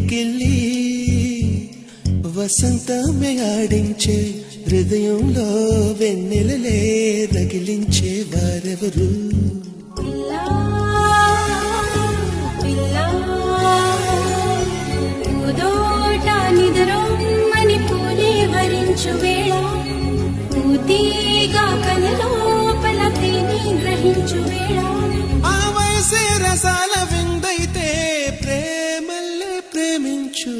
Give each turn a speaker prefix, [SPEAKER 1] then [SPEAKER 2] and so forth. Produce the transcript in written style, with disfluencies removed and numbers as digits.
[SPEAKER 1] గిల్లి వసంతమే ఆడించే హృదయంలో వెన్నెలలే రగిలించే వారెవరు
[SPEAKER 2] వేళ పూతీగా కలలోపల తేని గ్రహించు వేళ
[SPEAKER 1] ఆ వయసే రసాల విందైతే ప్రేమల్లే ప్రేమించు